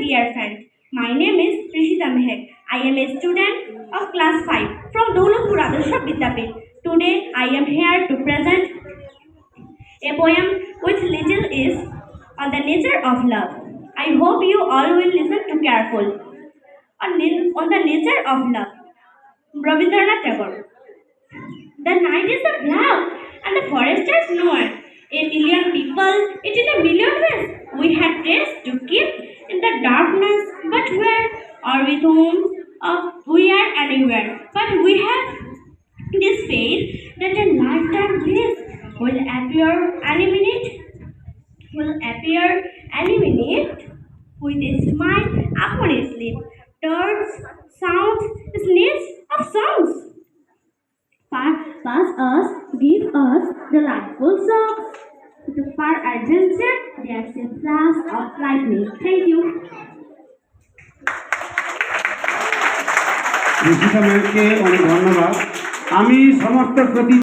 dear friend. My name is Prishita Mehek. I am a student of class 5 from Dholapur Adarsha Vidyapit. Today I am here to present a poem which little is on the nature of love. I hope you all will listen to careful. On the nature of love. Rabindranath Tagore. The night is the black and the forest is nowhere. A million people, it is a million ways we had traced to keep in the darkness, but where or with whom we are anywhere. But we have this faith that a lifetime bliss will appear any minute with a smile upon his lips, turns, sounds, sneeze of songs. Pass us, give us delightful songs. To far adventure, there's a flash of lightning. Thank you. Rishika ম্যামকে অনেক ধন্যবাদ। আমি সমস্ত প্রতি